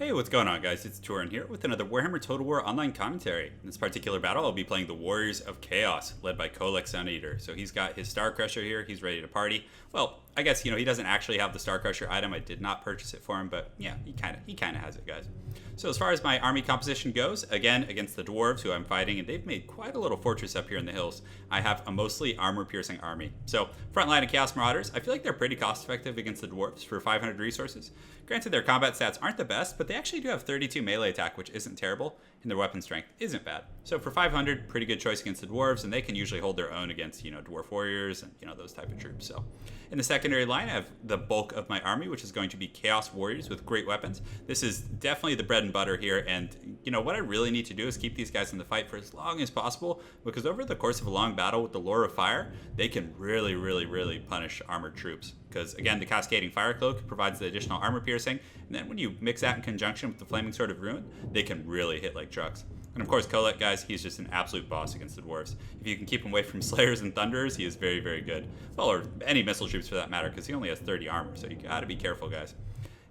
Hey, what's going on, guys? It's Turin here with another Warhammer Total War online commentary. In this particular battle, I'll be playing the Warriors of Chaos, led by Kolek Suneater. So he's got his Star Crusher here. He's ready to party. Well, I guess, he doesn't actually have the Star Crusher item. I did not purchase it for him, but yeah, he kind of has it, guys. So as far as my army composition goes, again, against the Dwarves, who I'm fighting, and they've made quite a little fortress up here in the hills, I have a mostly armor-piercing army. So Frontline and Chaos Marauders, I feel like they're pretty cost-effective against the Dwarves for 500 resources. Granted, their combat stats aren't the best, but they actually do have 32 melee attack, which isn't terrible, and their weapon strength isn't bad. So for 500, pretty good choice against the Dwarves, and they can usually hold their own against, Dwarf Warriors and, those type of troops. So in the secondary line, I have the bulk of my army, which is going to be Chaos Warriors with great weapons. This is definitely the bread and butter here, and, what I really need to do is keep these guys in the fight for as long as possible, because over the course of a long battle with the Lure of Fire, they can really, really, really punish armored troops. Because, again, the Cascading Fire Cloak provides the additional armor piercing, and then when you mix that in conjunction with the Flaming Sword of Ruin, they can really hit like trucks. And of course, Kolek, guys, he's just an absolute boss against the Dwarves. If you can keep him away from Slayers and Thunderers, he is very, very good. Well, or any missile troops for that matter, because he only has 30 armor, so you gotta be careful, guys.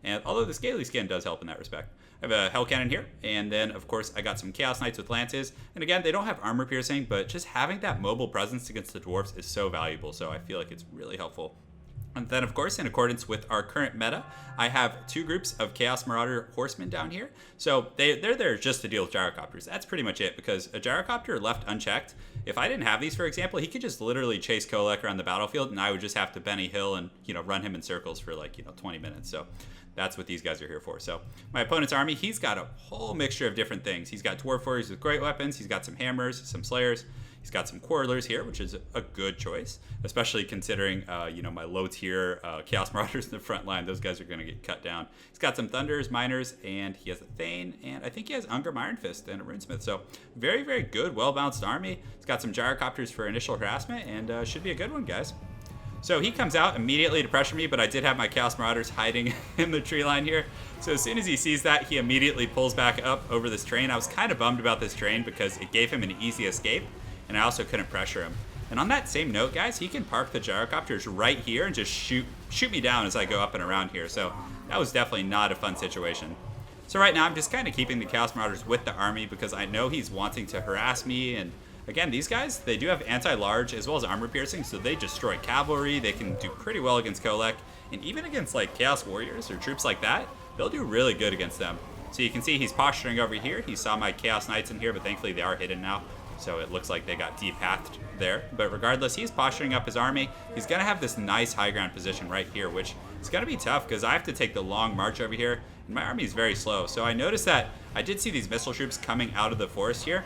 And although the Scaly Skin does help in that respect. I have a Hell Cannon here, and then, of course, I got some Chaos Knights with Lances. And again, they don't have armor piercing, but just having that mobile presence against the Dwarves is so valuable, so I feel like it's really helpful. And then, of course, in accordance with our current meta, I have two groups of Chaos Marauder Horsemen down here. So they're there just to deal with Gyrocopters. That's pretty much it, because a Gyrocopter left unchecked, if I didn't have these, for example, he could just literally chase Kolek around the battlefield, and I would just have to Benny Hill and, run him in circles for, 20 minutes. So that's what these guys are here for. So my opponent's army, he's got a whole mixture of different things. He's got Dwarf Warriors with great weapons. He's got some Hammers, some Slayers. He's got some Quarrelers here, which is a good choice, especially considering, my low-tier Chaos Marauders in the front line. Those guys are going to get cut down. He's got some Thunders, Miners, and he has a Thane, and I think he has Ungrim Iron Fist and a Runesmith. So very, very good, well-balanced army. He's got some Gyrocopters for initial harassment, and should be a good one, guys. So he comes out immediately to pressure me, but I did have my Chaos Marauders hiding in the tree line here. So as soon as he sees that, he immediately pulls back up over this train. I was kind of bummed about this train because it gave him an easy escape, and I also couldn't pressure him. And on that same note, guys, he can park the Gyrocopters right here and just shoot me down as I go up and around here. So that was definitely not a fun situation. So right now, I'm just kind of keeping the Chaos Marauders with the army because I know he's wanting to harass me. And again, these guys, they do have anti-large as well as armor piercing, so they destroy cavalry. They can do pretty well against Kolek. And even against like Chaos Warriors or troops like that, they'll do really good against them. So you can see he's posturing over here. He saw my Chaos Knights in here, but thankfully they are hidden now. So it looks like they got depathed there. But regardless, he's posturing up his army. He's going to have this nice high ground position right here, which is going to be tough because I have to take the long march over here. And my army is very slow. So I noticed that I did see these missile troops coming out of the forest here.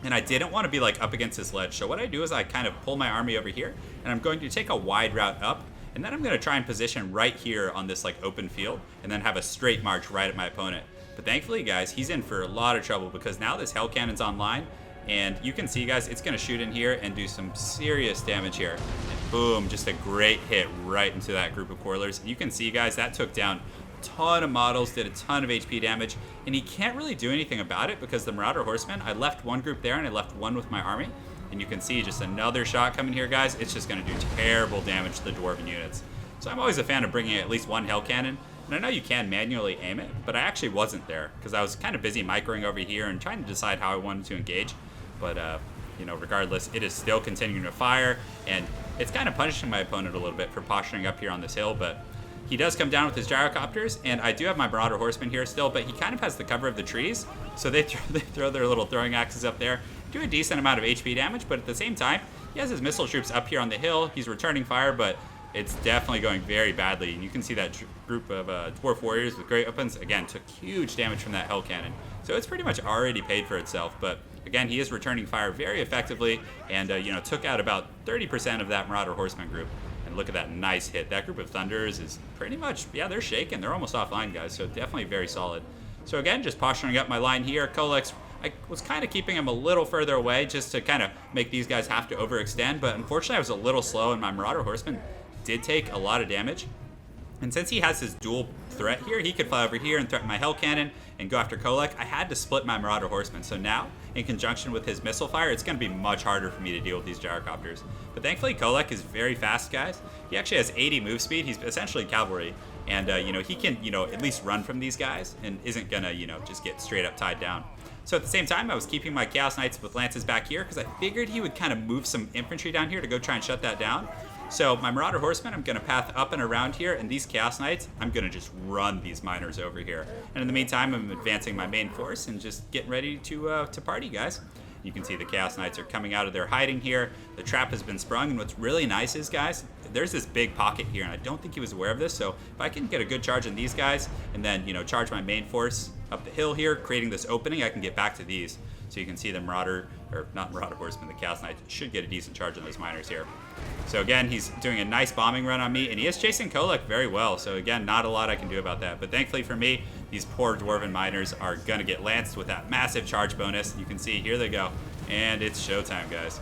And I didn't want to be like up against this ledge. So what I do is I kind of pull my army over here. And I'm going to take a wide route up. And then I'm going to try and position right here on this like open field. And then have a straight march right at my opponent. But thankfully, guys, he's in for a lot of trouble because now this Hell Cannon's online. And you can see, guys, it's going to shoot in here and do some serious damage here. And boom, just a great hit right into that group of Quarrelers. And you can see, guys, that took down a ton of models, did a ton of HP damage. And he can't really do anything about it because the Marauder Horsemen, I left one group there and I left one with my army. And you can see just another shot coming here, guys. It's just going to do terrible damage to the Dwarven units. So I'm always a fan of bringing at least one Hell Cannon. And I know you can manually aim it, but I actually wasn't there because I was kind of busy microing over here and trying to decide how I wanted to engage. But, regardless, it is still continuing to fire, and it's kind of punishing my opponent a little bit for posturing up here on this hill, but he does come down with his Gyrocopters, and I do have my Marauder Horsemen here still, but he kind of has the cover of the trees, so they throw their little throwing axes up there, do a decent amount of HP damage, but at the same time, he has his missile troops up here on the hill. He's returning fire, but it's definitely going very badly, and you can see that group of Dwarf Warriors with great weapons, again, took huge damage from that Hell Cannon. So it's pretty much already paid for itself, but again, he is returning fire very effectively and, took out about 30% of that Marauder Horseman group. And look at that nice hit. That group of Thunders is pretty much, yeah, they're shaking. They're almost offline, guys, so definitely very solid. So again, just posturing up my line here. Kolek, I was kind of keeping him a little further away just to kind of make these guys have to overextend, but unfortunately I was a little slow and my Marauder Horseman did take a lot of damage. And since he has his dual threat here, he could fly over here and threaten my Hell Cannon and go after Kolek. I had to split my Marauder Horsemen. So now, in conjunction with his missile fire, it's going to be much harder for me to deal with these Gyrocopters. But thankfully, Kolek is very fast, guys. He actually has 80 move speed. He's essentially cavalry. And, he can, at least run from these guys and isn't going to, just get straight up tied down. So at the same time, I was keeping my Chaos Knights with lances back here because I figured he would kind of move some infantry down here to go try and shut that down. So my Marauder Horsemen, I'm going to path up and around here, and these Chaos Knights, I'm going to just run these miners over here. And in the meantime, I'm advancing my main force and just getting ready to party, guys. You can see the Chaos Knights are coming out of their hiding here. The trap has been sprung, and what's really nice is, guys, there's this big pocket here, and I don't think he was aware of this, so if I can get a good charge on these guys, and then, charge my main force up the hill here, creating this opening, I can get back to these. So you can see the not Marauder Horsemen, the Chaos Knights should get a decent charge on those miners here. So again, he's doing a nice bombing run on me, and he is chasing Kolek very well. So again, not a lot I can do about that. But thankfully for me, these poor Dwarven miners are going to get lanced with that massive charge bonus. You can see, here they go. And it's showtime, guys.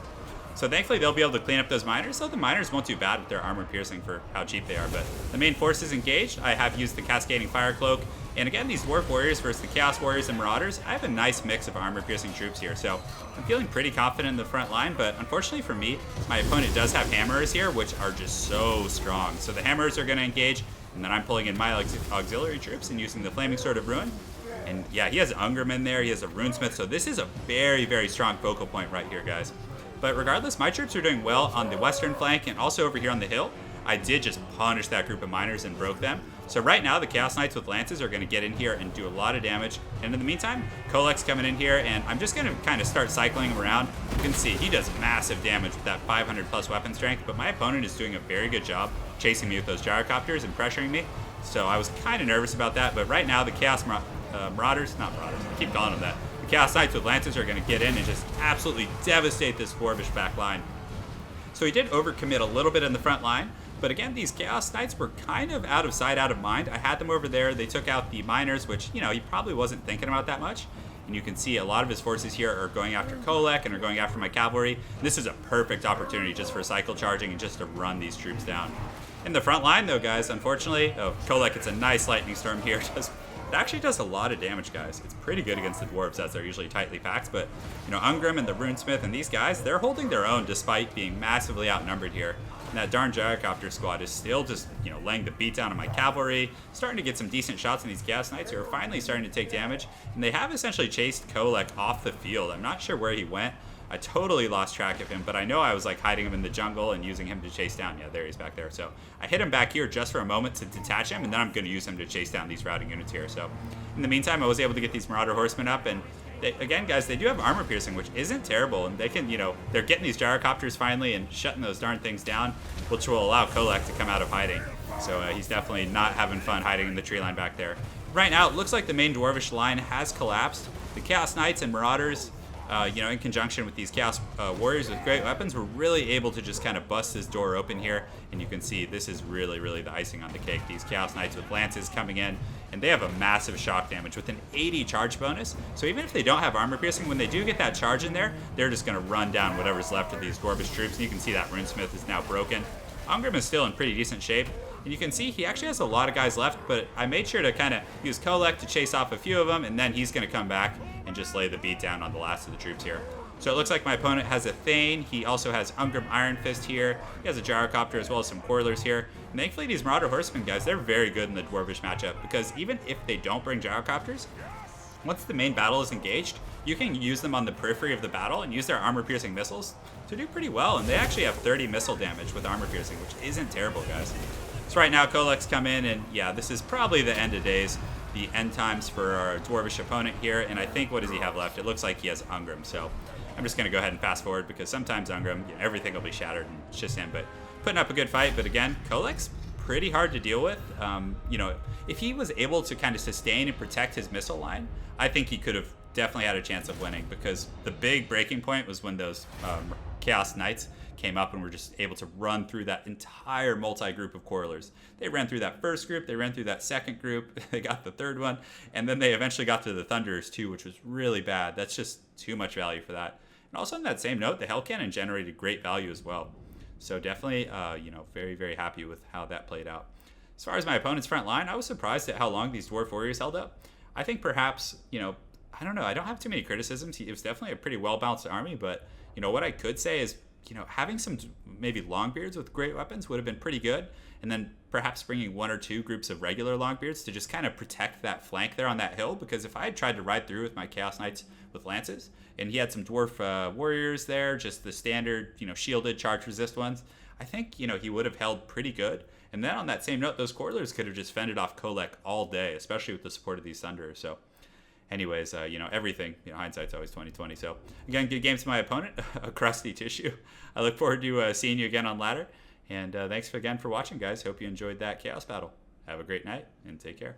So thankfully they'll be able to clean up those miners. So the miners won't do bad with their armor piercing for how cheap they are. But the main force is engaged. I have used the Cascading Fire Cloak. And again, these Dwarf Warriors versus the Chaos Warriors and Marauders, I have a nice mix of armor piercing troops here. So I'm feeling pretty confident in the front line. But unfortunately for me, my opponent does have Hammerers here, which are just so strong. So the Hammerers are going to engage. And then I'm pulling in my auxiliary troops and using the Flaming Sword of Ruin. And yeah, he has Ungrim in there. He has a Runesmith. So this is a very, very strong focal point right here, guys. But regardless, my troops are doing well on the western flank and also over here on the hill. I did just punish that group of miners and broke them. So right now, the Chaos Knights with lances are going to get in here and do a lot of damage. And in the meantime, Kolek's coming in here, and I'm just going to kind of start cycling him around. You can see he does massive damage with that 500 plus weapon strength, but my opponent is doing a very good job chasing me with those gyrocopters and pressuring me. So I was kind of nervous about that, but right now the Chaos Marauders, I keep calling them that. The Chaos Knights with lances are going to get in and just absolutely devastate this Dwarvish back line. So he did overcommit a little bit in the front line, but again, these Chaos Knights were kind of out of sight, out of mind. I had them over there. They took out the miners, which, he probably wasn't thinking about that much. And you can see a lot of his forces here are going after Kolek and are going after my cavalry. This is a perfect opportunity just for cycle charging and just to run these troops down. In the front line, though, guys, unfortunately, Kolek gets a nice lightning storm here. It actually does a lot of damage, guys. It's pretty good against the Dwarves, as they're usually tightly packed. But, Ungrim and the Runesmith and these guys, they're holding their own despite being massively outnumbered here. And that darn Gyrocopter squad is still just, laying the beat down on my cavalry, starting to get some decent shots on these Chaos Knights who are finally starting to take damage. And they have essentially chased Kolek off the field. I'm not sure where he went. I totally lost track of him, but I know I was like hiding him in the jungle and using him to chase down. Yeah, there he's back there. So I hit him back here just for a moment to detach him, and then I'm going to use him to chase down these routing units here. So in the meantime, I was able to get these Marauder Horsemen up, and again, guys, they do have armor piercing, which isn't terrible, and they can, they're getting these gyrocopters finally and shutting those darn things down, which will allow Kolek to come out of hiding. So he's definitely not having fun hiding in the tree line back there. Right now, it looks like the main Dwarvish line has collapsed. The Chaos Knights and Marauders, in conjunction with these Chaos Warriors with great weapons, were really able to just kind of bust this door open here. And you can see this is really, really the icing on the cake. These Chaos Knights with lances coming in, and they have a massive shock damage with an 80 charge bonus. So even if they don't have armor piercing, when they do get that charge in there, they're just going to run down whatever's left of these Dwarvish troops. And you can see that Runesmith is now broken. Ungrim is still in pretty decent shape. And you can see he actually has a lot of guys left, but I made sure to kind of use Kolek to chase off a few of them, and then he's going to come back and just lay the beat down on the last of the troops here. So it looks like my opponent has a Thane. He also has Ungrim Iron Fist here. He has a Gyrocopter as well as some Coilers here. And thankfully these Marauder Horsemen, guys, they're very good in the Dwarvish matchup, because even if they don't bring Gyrocopters, once the main battle is engaged, you can use them on the periphery of the battle and use their armor-piercing missiles to do pretty well. And they actually have 30 missile damage with armor-piercing, which isn't terrible, guys. So right now, Kolek's come in, and yeah, this is probably the end of days, the end times for our Dwarvish opponent here. And I think, what does he have left? It looks like he has Ungrim. So I'm just going to go ahead and fast forward, because sometimes Ungrim, everything will be shattered and it's just him. But putting up a good fight. But again, Kolek's pretty hard to deal with. If he was able to kind of sustain and protect his missile line, I think he could have definitely had a chance of winning, because the big breaking point was when those Chaos Knights came up and were just able to run through that entire multi-group of Coilers. They ran through that first group, they ran through that second group, they got the third one, and then they eventually got to the Thunderers too, which was really bad. That's just too much value for that. And also on that same note, the Hell Cannon generated great value as well. So definitely, very, very happy with how that played out. As far as my opponent's front line, I was surprised at how long these Dwarf Warriors held up. I think perhaps, I don't know, I don't have too many criticisms. It was definitely a pretty well-balanced army, but, what I could say is having some maybe Longbeards with great weapons would have been pretty good. And then perhaps bringing one or two groups of regular Longbeards to just kind of protect that flank there on that hill. Because if I had tried to ride through with my Chaos Knights with lances, and he had some Dwarf warriors there, just the standard, shielded charge resist ones, I think, he would have held pretty good. And then on that same note, those Coilers could have just fended off Kolek all day, especially with the support of these Thunderers. So anyways, everything, hindsight's always 20/20. So again, good game to my opponent, a crusty tissue. I look forward to seeing you again on ladder. And thanks again for watching, guys. Hope you enjoyed that Chaos battle. Have a great night and take care.